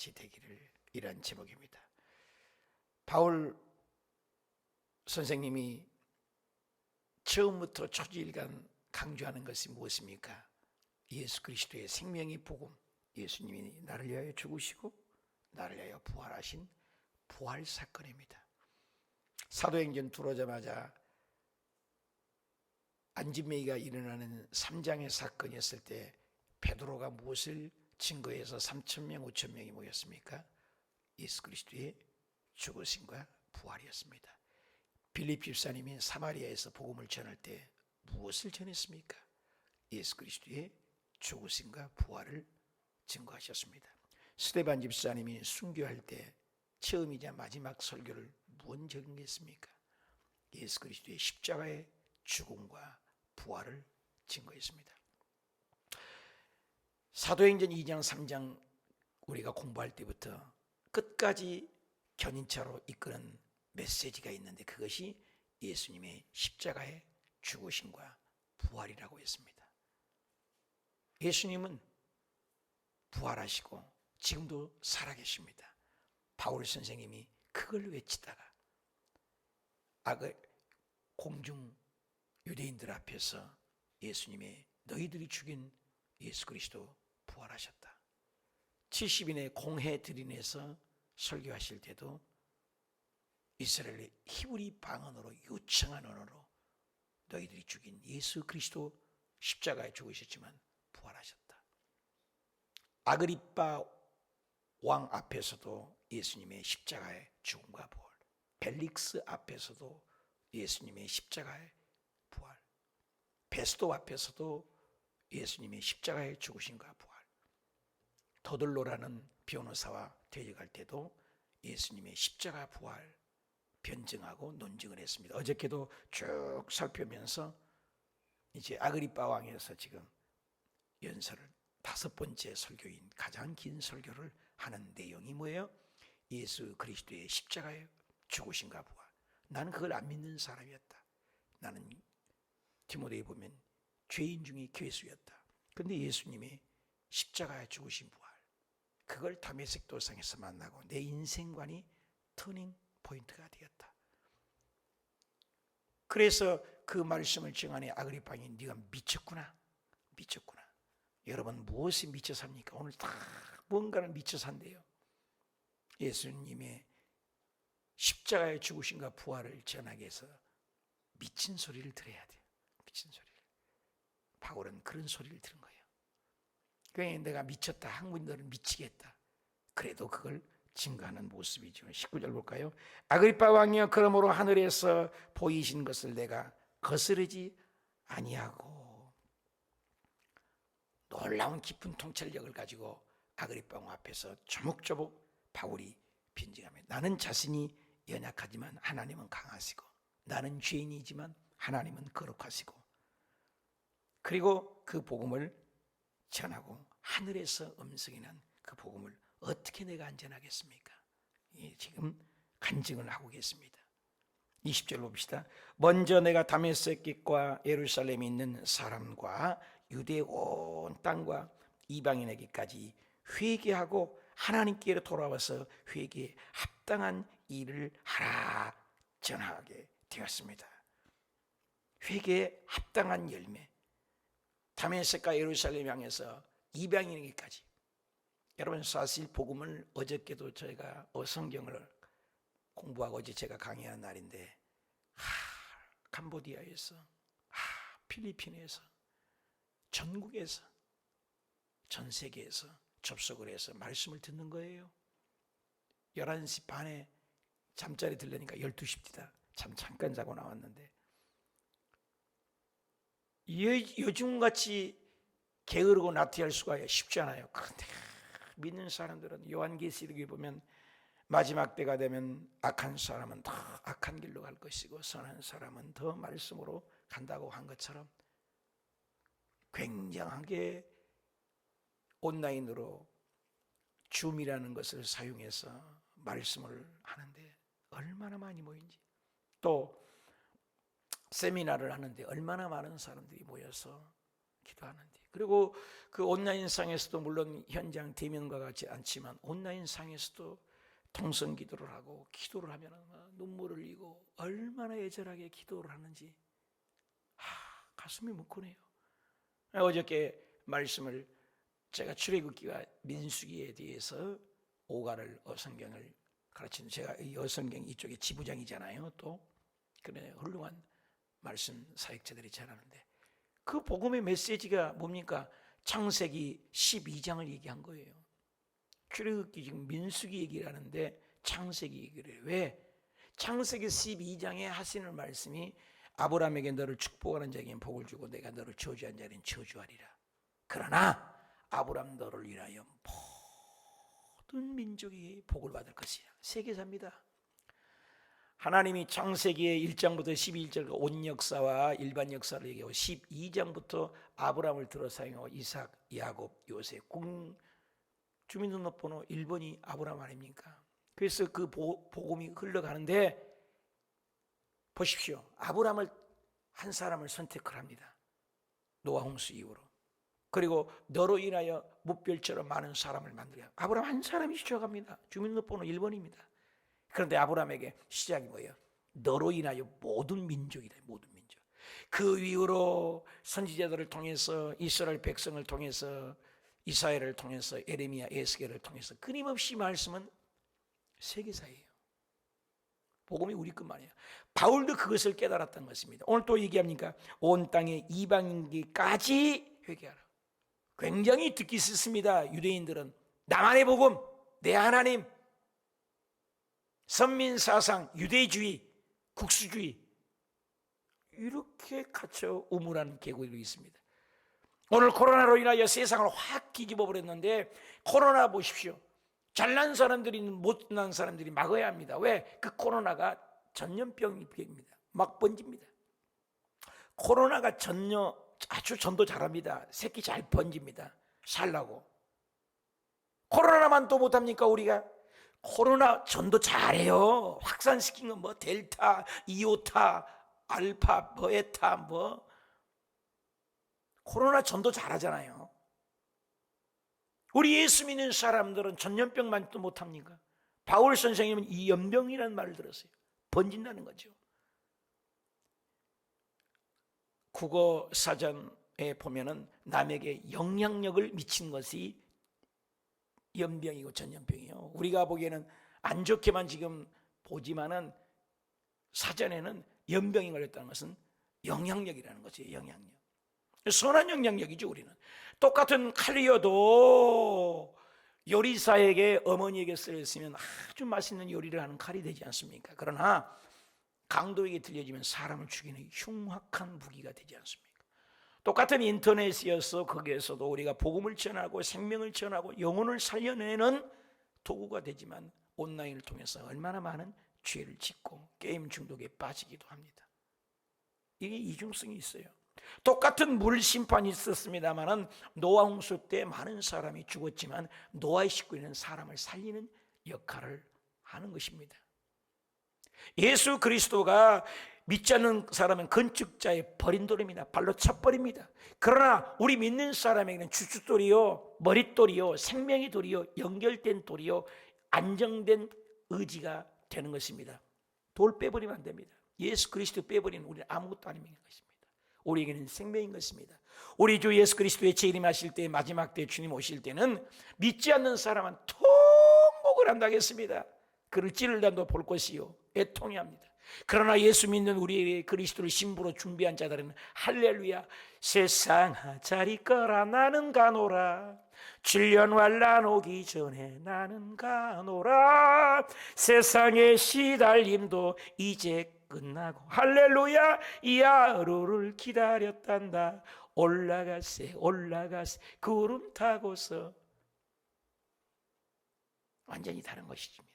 같이 되기를, 이란 제목입니다. 바울 선생님이 처음부터 초지일간 강조하는 것이 무엇입니까? 예수 그리스도의 생명의 복음, 예수님이 나를 위하여 죽으시고 나를 위하여 부활하신 부활 사건입니다. 사도행전 들어오자마자 안진매기가 일어나는 3장의 사건이었을 때 베드로가 무엇을 증거해서 3,000명, 5,000명이 모였습니까? 예수 그리스도의 죽으심과 부활이었습니다. 빌립 집사님이 사마리아에서 복음을 전할 때 무엇을 전했습니까? 예수 그리스도의 죽으심과 부활을 증거하셨습니다. 스데반 집사님이 순교할 때 처음이자 마지막 설교를 무엇 전했습니까? 예수 그리스도의 십자가의 죽음과 부활을 증거했습니다. 사도행전 2장 3장 우리가 공부할 때부터 끝까지 견인차로 이끄는 메시지가 있는데 그것이 예수님의 십자가의 죽으심과 부활이라고 했습니다. 예수님은 부활하시고 지금도 살아계십니다. 바울 선생님이 그걸 외치다가 공중 유대인들 앞에서 예수님의 너희들이 죽인 예수 그리스도 부활하셨다. 70인의 공회 들인에서 설교하실 때도 이스라엘의 히브리 방언으로 유창한 언어로 너희들이 죽인 예수 그리스도 십자가에 죽으셨지만 부활하셨다. 아그리빠 왕 앞에서도 예수님의 십자가의 죽음과 부활, 벨릭스 앞에서도 예수님의 십자가의 부활, 베스도 앞에서도 예수님의 십자가의 죽으심과 부활, 더들로라는 변호사와 대적할 때도 예수님의 십자가 부활 변증하고 논증을 했습니다. 어저께도 쭉 살펴면서 이제 아그리빠 왕에서 지금 연설을 5번째 설교인 가장 긴 설교를 하는 내용이 뭐예요? 예수 그리스도의 십자가의 죽으심과 부활. 나는 그걸 안 믿는 사람이었다. 나는 디모데에 보면 죄인 중에 괴수였다. 그런데 예수님의 십자가의 죽으심 부활, 그걸 다메섹 도상에서 만나고 내 인생관이 터닝 포인트가 되었다. 그래서 그 말씀을 증언해 아그리파 왕이 네가 미쳤구나. 여러분 무엇이 미쳐 삽니까? 오늘 다 뭔가를 미쳐 산대요. 예수님의 십자가의 죽으심과 부활을 전하기 위해서 미친 소리를 들어야 돼요. 미친 소리를. 바울은 그런 소리를 들은 거예요. 그러니 내가 미쳤다. 한국인들은 미치겠다. 그래도 그걸 증거하는 모습이죠. 19절 볼까요? 아그리빠 왕이여, 그러므로 하늘에서 보이신 것을 내가 거스르지 아니하고. 놀라운 깊은 통찰력을 가지고 아그리빠 왕 앞에서 조목조목 바울이 빈증합니다. 나는 자신이 연약하지만 하나님은 강하시고, 나는 죄인이지만 하나님은 거룩하시고, 그리고 그 복음을 전하고 하늘에서 음성이 난 그 복음을 어떻게 내가 안전하겠습니까? 지금 간증을 하고 계십니다. 20절 봅시다. 먼저 내가 다메섹과 예루살렘에 있는 사람과 유대 온 땅과 이방인에게까지 회개하고 하나님께로 돌아와서 회개에 합당한 일을 하라 전하게 되었습니다. 회개에 합당한 열매. 다메섹과 예루살렘 향해서 이방인에게까지. 여러분 사실 복음을 어저께도 저희가 성경을 공부하고 어제 제가 강의한 날인데 캄보디아에서 필리핀에서 전국에서 전 세계에서 접속을 해서 말씀을 듣는 거예요. 11시 반에 잠자리 들려니까 12시입니다. 잠깐 자고 나왔는데 요즘같이 게으르고 나태할 수가 쉽지 않아요. 그런데 믿는 사람들은 요한계시록에 보면 마지막 때가 되면 악한 사람은 더 악한 길로 갈 것이고 선한 사람은 더 말씀으로 간다고 한 것처럼 굉장하게 온라인으로 줌이라는 것을 사용해서 말씀을 하는데 얼마나 많이 모인지, 또 세미나를 하는데 얼마나 많은 사람들이 모여서 기도하는지, 그리고 그 온라인상에서도 물론 현장 대면과 같지 않지만 온라인상에서도 통성 기도를 하고 기도를 하면 눈물을 흘리고 얼마나 애절하게 기도를 하는지 가슴이 뭉클해요. 어저께 말씀을 제가 출애굽기와 민수기에 대해서 오가를 어성경을 가르치는, 제가 이 어성경 이쪽에 지부장이잖아요. 또 그래 훌륭한 말씀 사역자들이 잘하는데 그 복음의 메시지가 뭡니까? 창세기 12장을 얘기한 거예요. 출애굽기 지금 민수기 얘기를 하는데 창세기 얘기를 해요. 왜? 창세기 12장에 하시는 말씀이 아브라함에게 너를 축복하는 자에게는 복을 주고 내가 너를 저주한 자에게는 저주하리라. 그러나 아브라함 너를 위하여 모든 민족이 복을 받을 것이야. 세계사입니다. 하나님이 창세기의 1장부터 12절 온 역사와 일반 역사를 얘기하고 12장부터 아브라함을 들어 사용하고 이삭, 야곱, 요셉, 주민등록번호 1번이 아브라함 아닙니까? 그래서 그 복음이 흘러가는데 보십시오. 아브라함을 한 사람을 선택을 합니다. 노아 홍수 이후로. 그리고 너로 인하여 무별처럼 많은 사람을 만들어요. 아브라함 한 사람이 시작합니다. 주민등록번호 1번입니다. 그런데 아브라함에게 시작이 뭐예요? 너로 인하여 모든 민족이다. 모든 민족. 그 이후로 선지자들을 통해서 이스라엘 백성을 통해서 이사야를 통해서 에레미야, 에스겔을 통해서 끊임없이 말씀은 세계사예요. 복음이 우리 것만이에요. 바울도 그것을 깨달았던 것입니다. 오늘 또 얘기합니까? 온 땅의 이방인까지 회개하라. 굉장히 듣기 싫습니다. 유대인들은 나만의 복음, 내 하나님, 선민사상, 유대주의, 국수주의 이렇게 갇혀 우물한 계곡이 있습니다. 오늘 코로나로 인하여 세상을 확 뒤집어 버렸는데 코로나 보십시오. 잘난 사람들이 못난 사람들이 막아야 합니다. 왜? 그 코로나가 전염병입니다. 막 번집니다. 코로나가 아주 전도 잘합니다. 새끼 잘 번집니다. 살라고. 코로나만 또 못합니까 우리가? 코로나 전도 잘해요. 확산시킨 건 뭐 델타, 이오타, 알파, 베타 코로나 전도 잘하잖아요. 우리 예수 믿는 사람들은 전염병만 또 못합니까? 바울 선생님은 이 연병이라는 말을 들었어요. 번진다는 거죠. 국어 사전에 보면은 남에게 영향력을 미친 것이 연병이고 전염병이요. 우리가 보기에는 안 좋게만 지금 보지만은 사전에는 연병이 걸렸다는 것은 영향력이라는 거죠. 영향력. 선한 영향력이죠. 우리는 똑같은 칼이어도 요리사에게 어머니에게 쓰였으면 아주 맛있는 요리를 하는 칼이 되지 않습니까? 그러나 강도에게 들려지면 사람을 죽이는 흉악한 무기가 되지 않습니까? 똑같은 인터넷이어서 거기에서도 우리가 복음을 전하고 생명을 전하고 영혼을 살려내는 도구가 되지만 온라인을 통해서 얼마나 많은 죄를 짓고 게임 중독에 빠지기도 합니다. 이게 이중성이 있어요. 똑같은 물 심판이 있었습니다만은 노아 홍수 때 많은 사람이 죽었지만 노아의 식구에는 사람을 살리는 역할을 하는 것입니다. 예수 그리스도가 믿지 않는 사람은 건축자의 버린 돌입니다. 발로 쳐버립니다. 그러나 우리 믿는 사람에게는 주춧돌이요, 머릿돌이요, 생명의 돌이요, 연결된 돌이요, 안정된 의지가 되는 것입니다. 돌 빼버리면 안 됩니다. 예수 그리스도 빼버리는 우리는 아무것도 아닌 것입니다. 우리에게는 생명인 것입니다. 우리 주 예수 그리스도의 재림하실 때, 마지막 때 주님 오실 때는 믿지 않는 사람은 통곡을 한다겠습니다. 그를 찌르려도 볼 것이요 애통이 합니다. 그러나 예수 믿는 우리 그리스도를 신부로 준비한 자들은 할렐루야, 세상 자리 거라 나는 가노라, 7년 환난 오기 전에 나는 가노라, 세상의 시달림도 이제 끝나고 할렐루야, 이 하루를 기다렸단다, 올라가세 올라가세 구름 타고서. 완전히 다른 것입니다.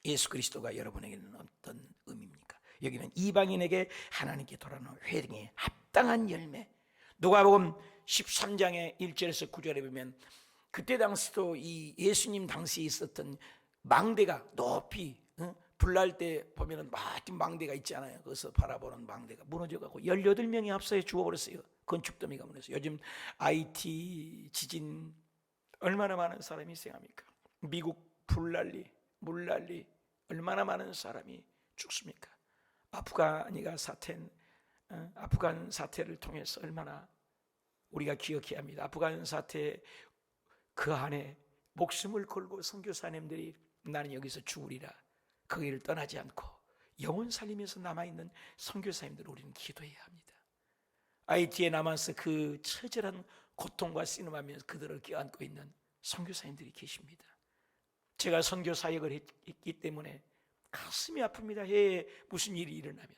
예수 그리스도가 여러분에게는 어떤 의미입니까? 여기는 이방인에게 하나님께 돌아오는 회개에 합당한 열매. 누가복음 13장의 1절에서 9절에 보면 그때 당시도 이 예수님 당시에 있었던 망대가 높이 불날 때 보면은 멋진 망대가 있잖아요. 거기서 바라보는 망대가 무너져가고 18명이 앞서에 죽어버렸어요. 건축더미가 무너져. 요즘 IT 지진 얼마나 많은 사람이 희생합니까? 미국 불난리, 물난리 얼마나 많은 사람이 죽습니까? 아프간 사태를 통해서 얼마나 우리가 기억해야 합니다. 아프간 사태 그 안에 목숨을 걸고 선교사님들이 나는 여기서 죽으리라 거기를 떠나지 않고 영혼 살리면서 남아있는 선교사님들 우리는 기도해야 합니다. IT에 남아서 그 처절한 고통과 씨름하면서 그들을 껴안고 있는 선교사님들이 계십니다. 제가 선교 사역을 했기 때문에 가슴이 아픕니다. 해에 무슨 일이 일어나면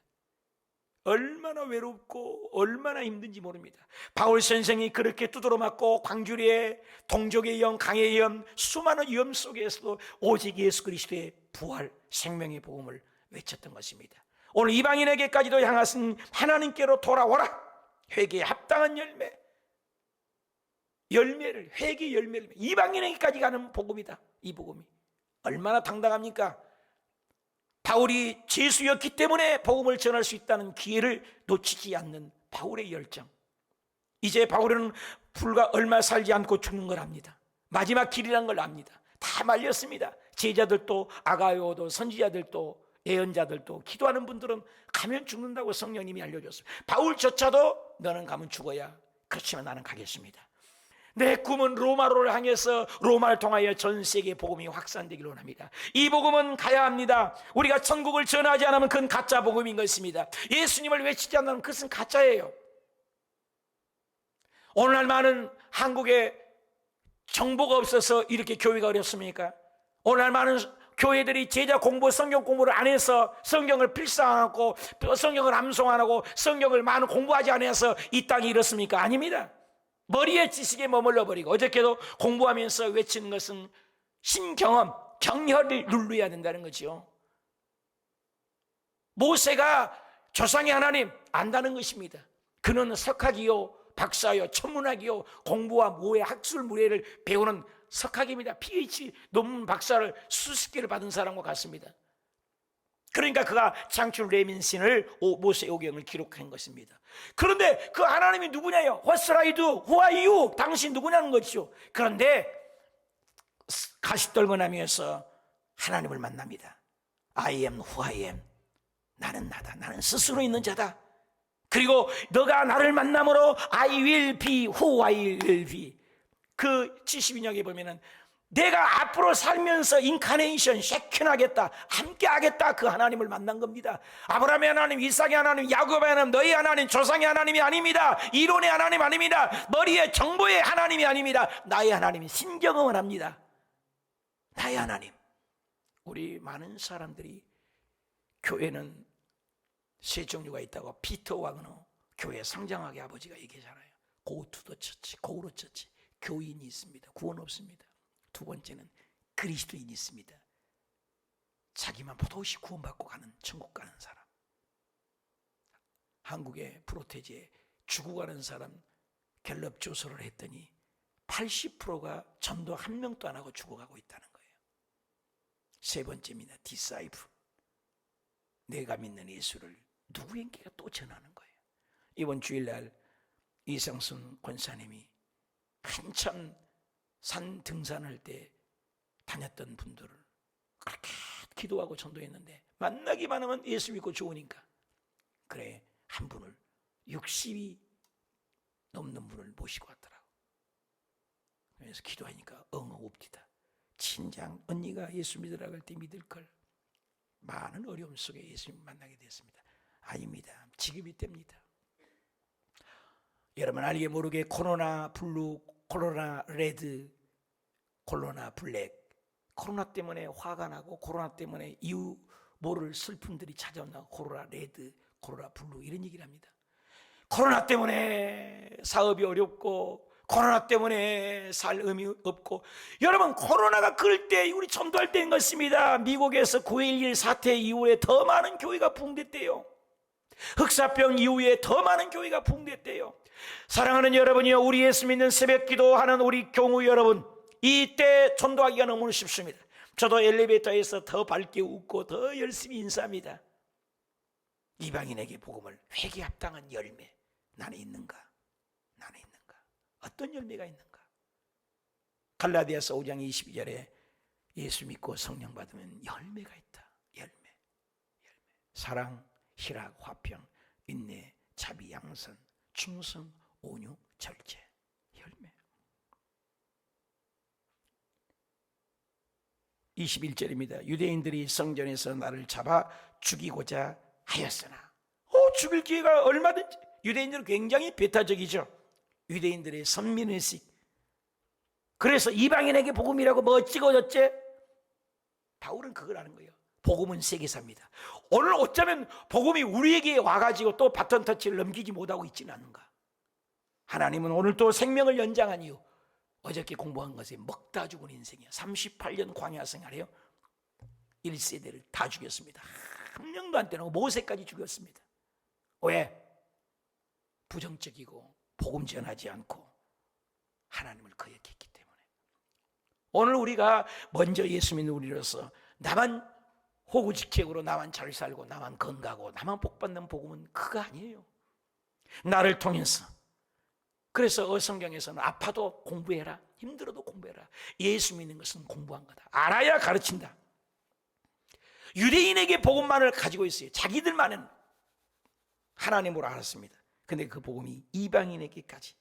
얼마나 외롭고 얼마나 힘든지 모릅니다. 바울 선생이 그렇게 두드러 맞고 광주리에 동족의 영, 강의 영, 수많은 위험 속에서도 오직 예수 그리스도의 부활, 생명의 복음을 외쳤던 것입니다. 오늘 이방인에게까지도 향하신 하나님께로 돌아오라. 회개에 합당한 열매를 회개 열매를 이방인에게까지 가는 복음이다. 이 복음이 얼마나 당당합니까? 바울이 죄수였기 때문에 복음을 전할 수 있다는 기회를 놓치지 않는 바울의 열정. 이제 바울은 불과 얼마 살지 않고 죽는 걸 압니다. 마지막 길이란 걸 압니다. 다 말렸습니다. 제자들도 아가요도 선지자들도 예언자들도 기도하는 분들은 가면 죽는다고 성령님이 알려줬습니다. 바울조차도 너는 가면 죽어야, 그렇지만 나는 가겠습니다. 내 꿈은 로마로를 향해서 로마를 통하여 전 세계 복음이 확산되기를 원합니다. 이 복음은 가야 합니다. 우리가 천국을 전하지 않으면 그건 가짜 복음인 것입니다. 예수님을 외치지 않으면 그것은 가짜예요. 오늘날 많은 한국에 정보가 없어서 이렇게 교회가 어렵습니까? 오늘날 많은 교회들이 제자 공부, 성경 공부를 안 해서 성경을 필사하고 성경을 암송 안 하고 성경을 많이 공부하지 않아서 이 땅이 이렇습니까? 아닙니다. 머리의 지식에 머물러 버리고 어저께도 공부하면서 외치는 것은 신경험, 경혈을 누려야 된다는 거죠. 모세가 조상의 하나님 안다는 것입니다. 그는 석학이요 박사요 천문학이요 공부와 모의 학술 무예를 배우는 석학입니다. PhD 논문 박사를 수십 개를 받은 사람과 같습니다. 그러니까 그가 창출 레민신을 모세오경을 기록한 것입니다. 그런데 그 하나님이 누구냐요? What shall I do? Who are you? 당신 누구냐는 것이죠. 그런데 가시 떨고 나면서 하나님을 만납니다. I am who I am. 나는 나다. 나는 스스로 있는 자다. 그리고 너가 나를 만남으로 I will be who I will be. 그 72년에 보면은 내가 앞으로 살면서 인카네이션, 쉐킨하겠다, 함께하겠다, 그 하나님을 만난 겁니다. 아브라함의 하나님, 이삭의 하나님, 야곱의 하나님, 너희 하나님, 조상의 하나님이 아닙니다. 이론의 하나님 아닙니다. 머리의 정보의 하나님이 아닙니다. 나의 하나님이 신경을 합니다. 나의 하나님. 우리 많은 사람들이 교회는 세 종류가 있다고 피터 와그너 교회 상장하게 아버지가 얘기하잖아요. Go to the church, go to church. 교인이 있습니다. 구원 없습니다. 두 번째는 그리스도인이 있습니다. 자기만 포도시 구원받고 가는 천국 가는 사람. 한국의 프로테지에 죽어가는 사람 갤럽 조사를 했더니 80%가 전도 한 명도 안 하고 죽어가고 있다는 거예요. 세 번째입니다. 디사이플. 내가 믿는 예수를 누구에게가 또 전하는 거예요. 이번 주일날 이상순 권사님이 한참 산 등산할 때 다녔던 분들을 그렇게 기도하고 전도했는데 만나기만 하면 예수 믿고 좋으니까 그래 한 분을 60이 넘는 분을 모시고 왔더라고. 그래서 기도하니까 엉엉웁디다. 진작 언니가 예수 믿으라고 할 때 믿을 걸. 많은 어려움 속에 예수님 만나게 됐습니다. 아닙니다. 지금이 때입니다. 여러분 알게 모르게 코로나 블루, 코로나 레드, 코로나 블랙, 코로나 때문에 화가 나고 코로나 때문에 이유 모를 슬픔들이 찾아온다고 코로나 레드, 코로나 블루 이런 얘기를 합니다. 코로나 때문에 사업이 어렵고 코로나 때문에 살 의미 없고 여러분 코로나가 그럴 때 우리 전도할 때인 것입니다. 미국에서 9.11 사태 이후에 더 많은 교회가 붕괴됐대요. 흑사병 이후에 더 많은 교회가 붕괴됐대요. 사랑하는 여러분이요, 우리 예수 믿는 새벽 기도하는 우리 교우 여러분, 이때 전도하기가 너무 쉽습니다. 저도 엘리베이터에서 더 밝게 웃고 더 열심히 인사합니다. 이방인에게 복음을 회개 합당한 열매 나는 있는가? 나는 있는가? 어떤 열매가 있는가? 갈라디아서 5장 22절에 예수 믿고 성령 받으면 열매가 있다. 열매. 사랑, 희락, 화평, 인내, 자비, 양선, 충성, 온유, 절제. 열매. 21절입니다. 유대인들이 성전에서 나를 잡아 죽이고자 하였으나, 죽일 기회가 얼마든지. 유대인들은 굉장히 배타적이죠. 유대인들의 선민의식. 그래서 이방인에게 복음이라고 뭐 어찌고 저찌. 바울은 그걸 아는 거예요. 복음은 세계사입니다. 오늘 어쩌면 복음이 우리에게 와가지고 또 바톤 터치를 넘기지 못하고 있지는 않은가. 하나님은 오늘 또 생명을 연장한 이유, 어저께 공부한 것에 먹다 죽은 인생이야. 38년 광야 생활해요. 1세대를 다 죽였습니다. 한 명도 안 떼놓고 모세까지 죽였습니다. 왜? 부정적이고 복음 전하지 않고 하나님을 거역했기 때문에. 오늘 우리가 먼저 예수 믿는 우리로서 나만 호구직책으로 나만 잘 살고 나만 건강하고 나만 복받는 복음은 그거 아니에요. 나를 통해서. 그래서 성경에서는 아파도 공부해라, 힘들어도 공부해라. 예수 믿는 것은 공부한 거다. 알아야 가르친다. 유대인에게 복음만을 가지고 있어요. 자기들만은 하나님으로 알았습니다. 근데 그 복음이 이방인에게까지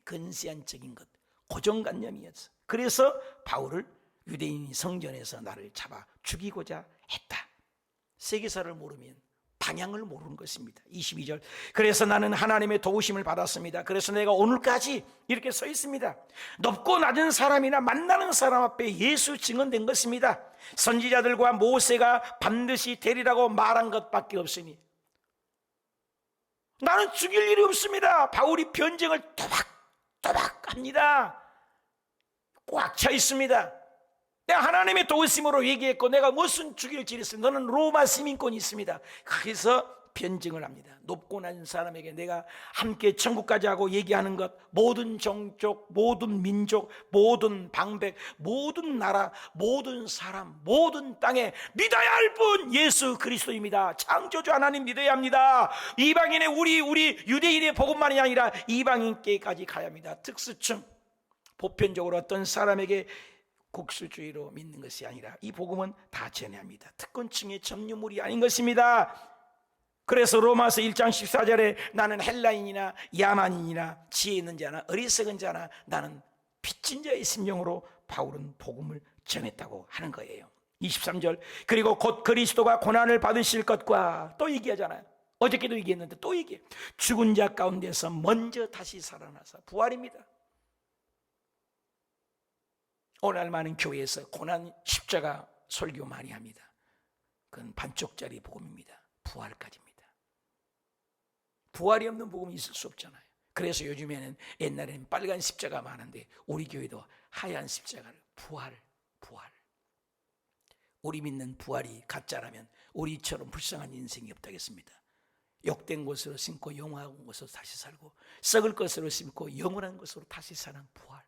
근시안적인 것, 고정관념이었어. 그래서 바울을 유대인이 성전에서 나를 잡아 죽이고자 했다. 세계사를 모르면 방향을 모르는 것입니다. 22절. 그래서 나는 하나님의 도우심을 받았습니다. 그래서 내가 오늘까지 이렇게 서 있습니다. 높고 낮은 사람이나 만나는 사람 앞에 예수 증언된 것입니다. 선지자들과 모세가 반드시 되리라고 말한 것밖에 없으니 나는 죽일 일이 없습니다. 바울이 변증을 또박또박 합니다. 꽉 차 있습니다. 내가 하나님의 도우심으로 얘기했고 내가 무슨 죽일 일이 있어. 너는 로마 시민권이 있습니다. 그래서 변증을 합니다. 높고 낮은 사람에게 내가 함께 천국까지 하고 얘기하는 것, 모든 종족, 모든 민족, 모든 방백, 모든 나라, 모든 사람, 모든 땅에 믿어야 할 분 예수 그리스도입니다. 창조주 하나님 믿어야 합니다. 이방인의 우리 유대인의 복음만이 아니라 이방인께까지 가야 합니다. 특수층, 보편적으로 어떤 사람에게 국수주의로 믿는 것이 아니라 이 복음은 다 전해야 합니다. 특권층의 점유물이 아닌 것입니다. 그래서 로마서 1장 14절에 나는 헬라인이나 야만인이나 지혜 있는 자나 어리석은 자나 나는 빚진 자의 심령으로 바울은 복음을 전했다고 하는 거예요. 23절. 그리고 곧 그리스도가 고난을 받으실 것과 또 얘기하잖아요. 어저께도 얘기했는데 또 얘기해. 죽은 자 가운데서 먼저 다시 살아나서 부활입니다. 오늘 많은 교회에서 고난 십자가 설교 많이 합니다. 그건 반쪽짜리 복음입니다. 부활까지입니다. 부활이 없는 복음이 있을 수 없잖아요. 그래서 요즘에는 옛날에는 빨간 십자가 많은데 우리 교회도 하얀 십자가를 부활. 우리 믿는 부활이 가짜라면 우리처럼 불쌍한 인생이 없다겠습니다. 욕된 것으로 심고 영화한 것으로 다시 살고 썩을 것으로 심고 영원한 것으로 다시 사는 부활.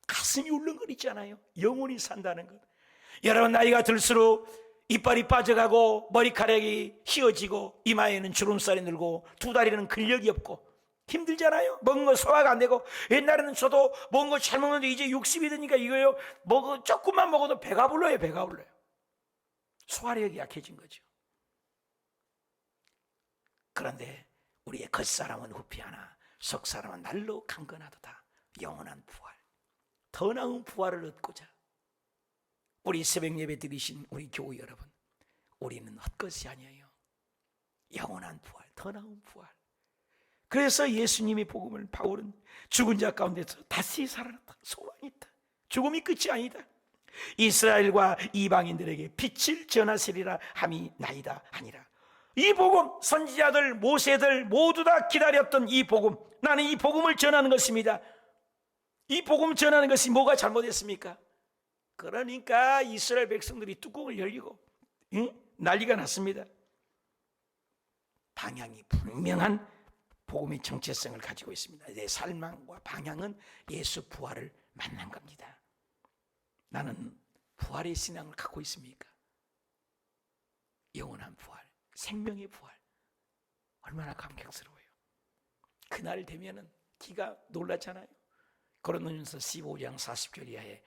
가슴이 울렁거리잖아요. 영원히 산다는 것. 여러분 나이가 들수록 이빨이 빠져가고 머리카락이 휘어지고 이마에는 주름살이 늘고 두 다리는 근력이 없고 힘들잖아요. 먹은 거 소화가 안 되고. 옛날에는 저도 먹은 거 잘 먹는데 이제 60이 되니까 이거요, 조금만 먹어도 배가 불러요. 소화력이 약해진 거죠. 그런데 우리의 겉사람은 후피하나 속사람은 날로 강건하도다. 영원한 부활, 더 나은 부활을 얻고자 우리 새벽 예배 드리신 우리 교우 여러분, 우리는 헛것이 아니에요. 영원한 부활, 더 나은 부활. 그래서 예수님의 복음을 바울은 죽은 자 가운데서 다시 살아났다. 소망이 있다. 죽음이 끝이 아니다. 이스라엘과 이방인들에게 빛을 전하시리라 함이 나이다 하니라. 이 복음, 선지자들 모세들 모두 다 기다렸던 이 복음, 나는 이 복음을 전하는 것입니다. 이 복음 전하는 것이 뭐가 잘못했습니까? 그러니까 이스라엘 백성들이 뚜껑을 열리고 난리가 났습니다. 방향이 분명한 복음의 정체성을 가지고 있습니다. 내 살망과 방향은 예수 부활을 만난 겁니다. 나는 부활의 신앙을 갖고 있습니까? 영원한 부활, 생명의 부활, 얼마나 감격스러워요. 그날 되면은 기가 놀랐잖아요. 고린도전서 15장 40절 이하에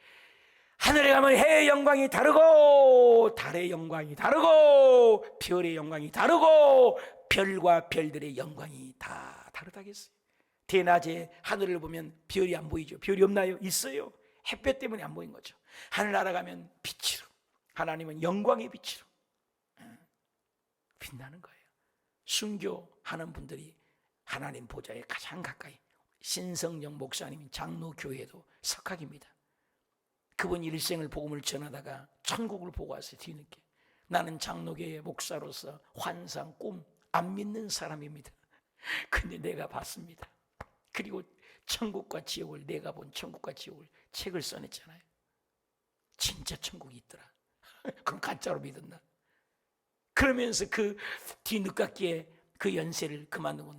하늘에 가면 해의 영광이 다르고 달의 영광이 다르고 별의 영광이 다르고 별과 별들의 영광이 다 다르다겠어요. 대낮에 하늘을 보면 별이 안 보이죠. 별이 없나요? 있어요. 햇볕 때문에 안 보인 거죠. 하늘 날아가면 빛으로, 하나님은 영광의 빛으로 빛나는 거예요. 순교하는 분들이 하나님 보좌에 가장 가까이, 신성령 목사님 장로교회도 석학입니다. 그분 일생을 복음을 전하다가 천국을 보고 왔어요. 뒤늦게. 나는 장로교회 목사로서 환상, 꿈 안 믿는 사람입니다. 근데 내가 봤습니다. 그리고 천국과 지옥을, 내가 본 천국과 지옥을 책을 써냈잖아요. 진짜 천국이 있더라. 그럼 가짜로 믿었나? 그러면서 그 뒤늦깎이에 그 연세를 그만두고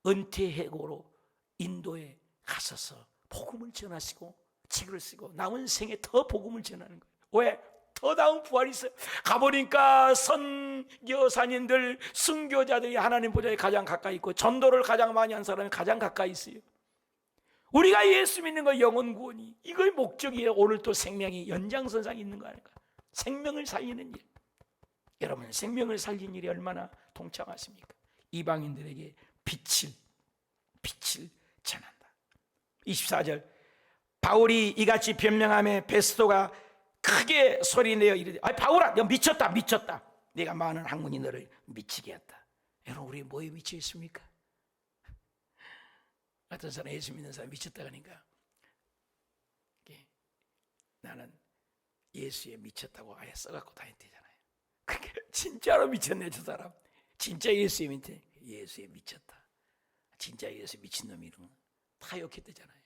은퇴해고로 인도에 가셔서 복음을 전하시고 책을 쓰고 남은 생에 더 복음을 전하는 거예요. 왜? 더 나은 부활이 있어요. 가보니까 선교사님들, 순교자들이 하나님 보좌에 가장 가까이 있고 전도를 가장 많이 한 사람이 가장 가까이 있어요. 우리가 예수 믿는 거 영혼 구원이, 이걸 목적이에요. 오늘 또 생명이 연장선상에 있는 거 아닐까? 생명을 살리는 일. 여러분, 생명을 살린 일이 얼마나 동참하십니까? 이방인들에게 빛을 전한다. 24절, 바울이 이같이 변명하며 베스도가 크게 소리내어 이르되, 바울아, 너 미쳤다. 내가 많은 학문이 너를 미치게 했다. 여러분, 우리 뭐에 미쳐 있습니까? 어떤 사람, 예수 믿는 사람 미쳤다 그러니까 나는 예수에 미쳤다고 아예 써갖고 다녔대잖아요. 그게 진짜로 미쳤네, 저 사람. 진짜 예수에 미쳤다. 진짜 예수에 미친놈이 이런 다 욕했대잖아요.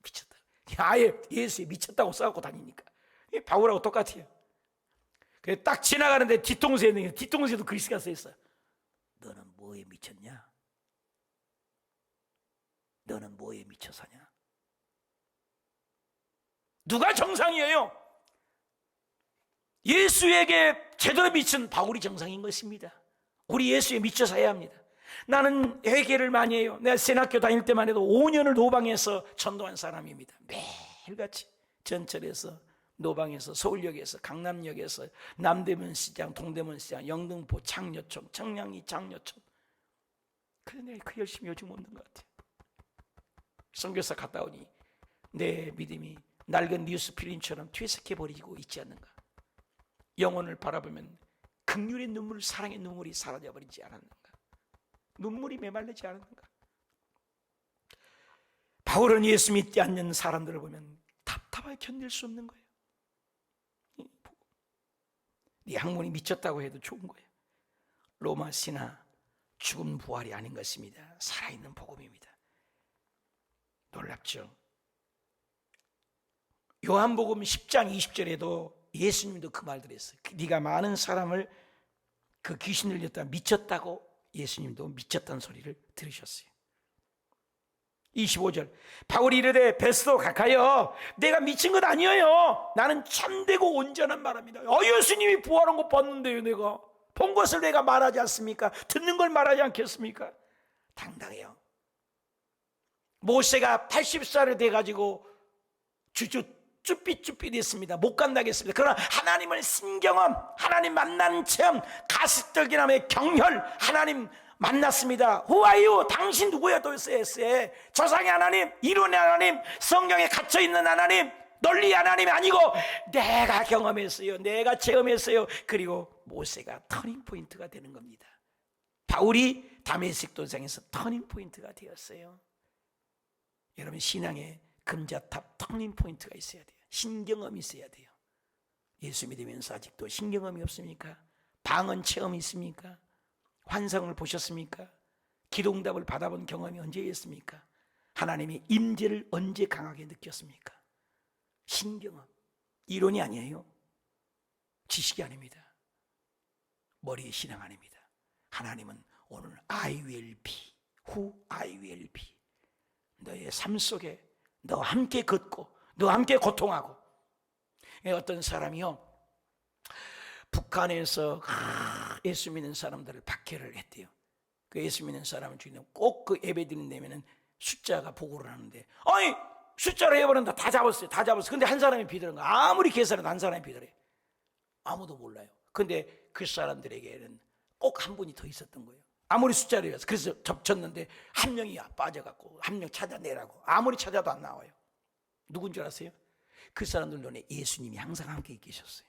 미쳤다. 아예 예수에 미쳤다고 써갖고 다니니까. 바울하고 똑같아요. 그래 딱 지나가는데 뒤통수에도 글씨가 써있어요. 너는 뭐에 미쳤냐? 너는 뭐에 미쳐 사냐? 누가 정상이에요? 예수에게 제대로 미친 바울이 정상인 것입니다. 우리 예수에 미쳐 사야 합니다. 나는 회개를 많이 해요. 내가 세학교 다닐 때만 해도 5년을 노방에서 전도한 사람입니다. 매일같이 전철에서, 노방에서, 서울역에서, 강남역에서, 남대문시장, 동대문시장, 영등포, 창녀촌, 청량리 장녀촌. 그런데 내가 그 열심히 요즘 없는 것 같아요. 선교사 갔다 오니 내 믿음이 낡은 뉴스필름처럼 퇴색해버리고 있지 않는가? 영혼을 바라보면 긍휼의 눈물, 사랑의 눈물이 사라져버리지 않았는가? 눈물이 메말리지 않았는가? 바울은 예수 믿지 않는 사람들을 보면 답답하게 견딜 수 없는 거예요. 네 학문이 미쳤다고 해도 좋은 거예요. 로마 신화, 죽음 부활이 아닌 것입니다. 살아있는 복음입니다. 놀랍죠? 요한복음 10장 20절에도 예수님도 그 말들 했어요. 네가 많은 사람을 그 귀신 들렸다 미쳤다고, 예수님도 미쳤다는 소리를 들으셨어요. 25절, 바울이 이르되 베스도 각하여 내가 미친 것 아니에요. 나는 참되고 온전한 말합니다. 예수님이 부활한 거 봤는데요. 내가 본 것을 내가 말하지 않습니까? 듣는 걸 말하지 않겠습니까? 당당해요. 모세가 80살이 돼가지고 쭈삣쭈삣했습니다. 못 간다겠습니다. 그러나 하나님을 신경험, 하나님 만나는 체험, 가시떨기남의 경혈, 하나님 만났습니다. Who are you? 당신 누구야 도대체? 조상의 하나님, 이론의 하나님, 성경에 갇혀있는 하나님, 논리 하나님이 아니고 내가 경험했어요. 내가 체험했어요. 그리고 모세가 터닝포인트가 되는 겁니다. 바울이 다메섹 도상에서 터닝포인트가 되었어요. 여러분, 신앙에 금자탑 터닝포인트가 있어야 돼요. 신경험이 있어야 돼요. 예수 믿으면서 아직도 신경험이 없습니까? 방언 체험이 있습니까? 환상을 보셨습니까? 기도응답을 받아본 경험이 언제 있습니까? 하나님의 임재를 언제 강하게 느꼈습니까? 신경험, 이론이 아니에요. 지식이 아닙니다. 머리의 신앙 아닙니다. 하나님은 오늘 I will be who I will be. 너의 삶 속에 너와 함께 걷고 너와 함께 고통하고. 어떤 사람이요, 북한에서 예수 믿는 사람들을 박해를 했대요. 그 예수 믿는 사람 중에 꼭 그 예배 드린다면은 숫자가 보고를 하는데, 아니 숫자로 해버린다. 다 잡았어요. 다 잡았어요. 근데 한 사람이 비더는 거야. 아무리 계산해도 한 사람이 비더래. 아무도 몰라요. 근데 그 사람들에게는 꼭 한 분이 더 있었던 거예요. 아무리 숫자로 해서. 그래서 접쳤는데 한 명이 빠져갖고 한 명 찾아내라고. 아무리 찾아도 안 나와요. 누군 줄 아세요? 그 사람들 눈에 예수님이 항상 함께 계셨어요.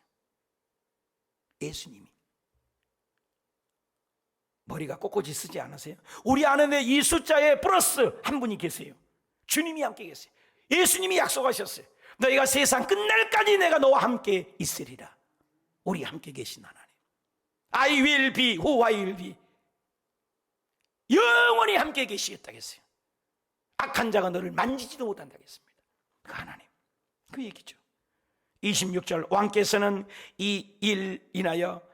예수님이. 머리가 꼿꼿이 쓰지 않으세요? 우리 안에 이 숫자에 플러스 한 분이 계세요. 주님이 함께 계세요. 예수님이 약속하셨어요. 너희가 세상 끝날까지 내가 너와 함께 있으리라. 우리 함께 계신 하나님. I will be who I will be. 영원히 함께 계시겠다고 했어요. 악한 자가 너를 만지지도 못한다고 했습니다. 그 하나님, 그 얘기죠. 26절, 왕께서는 이 일 인하여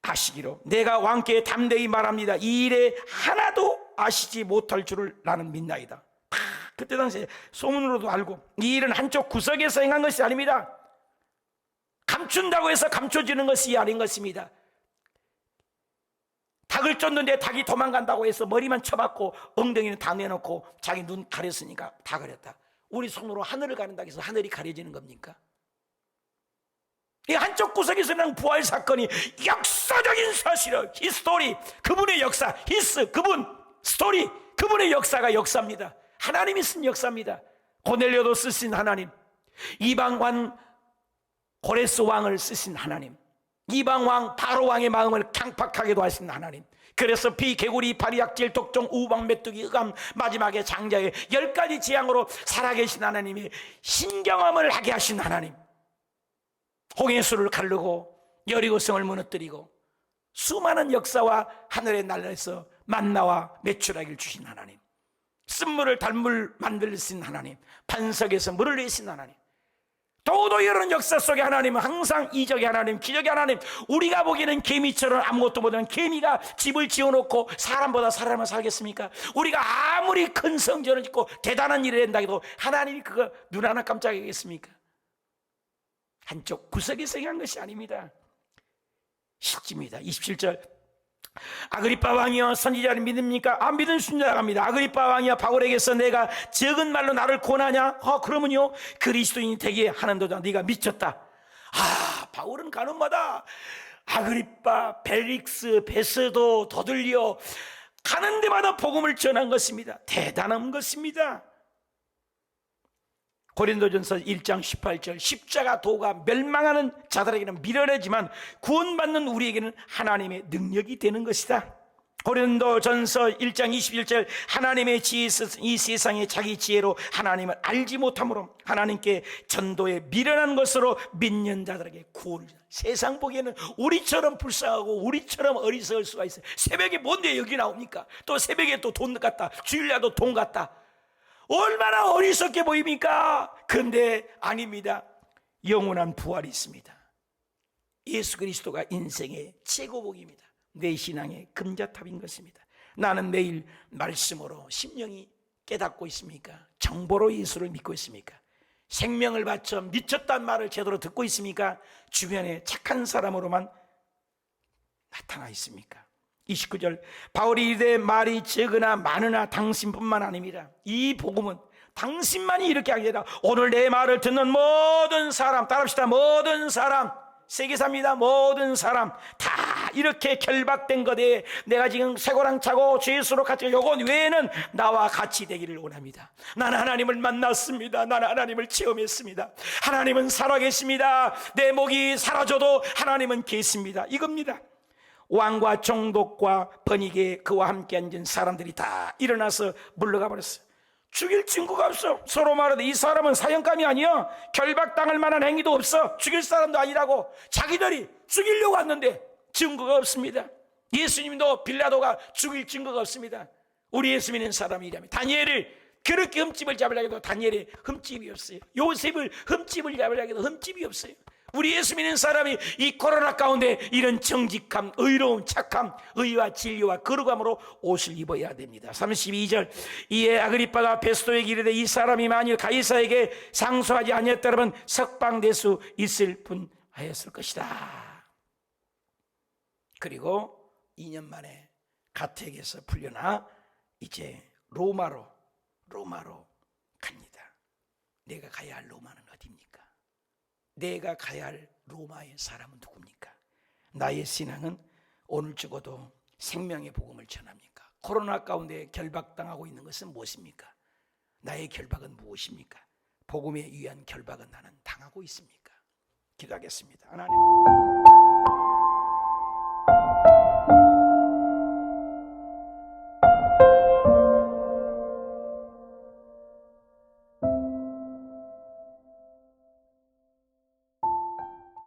아시기로 내가 왕께 담대히 말합니다. 이 일에 하나도 아시지 못할 줄을 나는 믿나이다. 그때 당시에 소문으로도 알고, 이 일은 한쪽 구석에서 행한 것이 아닙니다. 감춘다고 해서 감춰지는 것이 아닌 것입니다. 닭을 쫓는데 닭이 도망간다고 해서 머리만 쳐박고 엉덩이는 다 내놓고 자기 눈 가렸으니까 다 가렸다. 우리 손으로 하늘을 가른다고 해서 하늘이 가려지는 겁니까? 이 한쪽 구석에서 난 부활 사건이 역사적인 사실은 히스토리, 그분의 역사, 그분 스토리, 그분의 역사가 역사입니다. 하나님이 쓴 역사입니다. 고넬료도 쓰신 하나님, 이방 왕 고레스 왕을 쓰신 하나님, 이방 왕 바로 왕의 마음을 강팍하게도 하신 하나님. 그래서 비, 개구리, 파리, 약질, 독종, 우방, 메뚜기, 흑암, 마지막에 장자의 10가지 재앙으로 살아계신 하나님이 신경험을 하게 하신 하나님. 홍해수를 가르고 여리고성을 무너뜨리고 수많은 역사와 하늘의 나라에서 만나와 메추라기를 주신 하나님, 쓴물을 달물 만들신 하나님, 반석에서 물을 내신 하나님, 도도히 이런 역사 속에 하나님은 항상 이적의 하나님, 기적의 하나님. 우리가 보기에는 개미처럼 아무것도 못하는 개미가 집을 지어놓고 사람보다 사람을 살겠습니까? 우리가 아무리 큰 성전을 짓고 대단한 일을 한다 해도 하나님이 그거 눈 하나 깜짝이겠습니까? 한쪽 구석에서 행한 것이 아닙니다. 실제입니다. 27절, 아그리빠 왕이여 선지자를 믿습니까? 믿은 순자갑니다. 아그리빠 왕이여 바울에게서 내가 적은 말로 나를 권하냐? 그러면요 그리스도인이 되게 하는도다. 네가 미쳤다. 바울은 가는마다 아그리빠, 벨릭스, 베스도, 더들리어 가는 데마다 복음을 전한 것입니다. 대단한 것입니다. 고린도전서 1장 18절, 십자가 도가 멸망하는 자들에게는 미련하지만 구원받는 우리에게는 하나님의 능력이 되는 것이다. 고린도전서 1장 21절, 하나님의 지혜에 있어서 이 세상의 자기 지혜로 하나님을 알지 못함으로 하나님께 전도에 미련한 것으로 믿는 자들에게 구원을 주다. 세상 보기에는 우리처럼 불쌍하고 우리처럼 어리석을 수가 있어요. 새벽에 뭔데 여기 나옵니까? 또 새벽에 또 돈 같다, 주일날도 돈 같다. 얼마나 어리석게 보입니까? 그런데 아닙니다. 영원한 부활이 있습니다. 예수 그리스도가 인생의 최고복입니다. 내 신앙의 금자탑인 것입니다. 나는 매일 말씀으로 심령이 깨닫고 있습니까? 정보로 예수를 믿고 있습니까? 생명을 바쳐 미쳤단 말을 제대로 듣고 있습니까? 주변에 착한 사람으로만 나타나 있습니까? 29절, 바울이 이르되 말이 적으나 많으나 당신뿐만 아닙니다. 이 복음은 당신만이 이렇게 하게 되라. 오늘 내 말을 듣는 모든 사람, 따라합시다. 모든 사람, 세계사입니다. 모든 사람 다 이렇게 결박된 것에 내가 지금 쇠고랑 차고 죄수로 같이 요건 외에는 나와 같이 되기를 원합니다. 나는 하나님을 만났습니다. 나는 하나님을 체험했습니다. 하나님은 살아계십니다. 내 목이 사라져도 하나님은 계십니다. 이겁니다. 왕과 총독과 번이게 그와 함께 앉은 사람들이 다 일어나서 물러가 버렸어요. 죽일 증거가 없어. 서로 말하되 이 사람은 사형감이 아니야. 결박당할 만한 행위도 없어. 죽일 사람도 아니라고. 자기들이 죽이려고 왔는데 증거가 없습니다. 예수님도 빌라도가 죽일 증거가 없습니다. 우리 예수 믿는 사람이라면 다니엘을 그렇게 흠집을 잡으려고 해도 다니엘에 흠집이 없어요. 요셉을 흠집을 잡으려고 해도 흠집이 없어요. 우리 예수 믿는 사람이 이 코로나 가운데 이런 정직함, 의로움, 착함, 의와 진리와 거룩함으로 옷을 입어야 됩니다. 32절, 이에 아그리빠가 베스도에게 이르되 이 사람이 만일 가이사에게 상소하지 아니했더라면 석방될 수 있을 뿐하였을 것이다. 그리고 2년 만에 가택에서 풀려나 이제 로마로 갑니다. 내가 가야 할 로마는 어디입니까? 내가 가야 할 로마의 사람은 누굽니까? 나의 신앙은 오늘 죽어도 생명의 복음을 전합니까? 코로나 가운데 결박당하고 있는 것은 무엇입니까? 나의 결박은 무엇입니까? 복음에 의한 결박은 나는 당하고 있습니까? 기도하겠습니다. 하나님,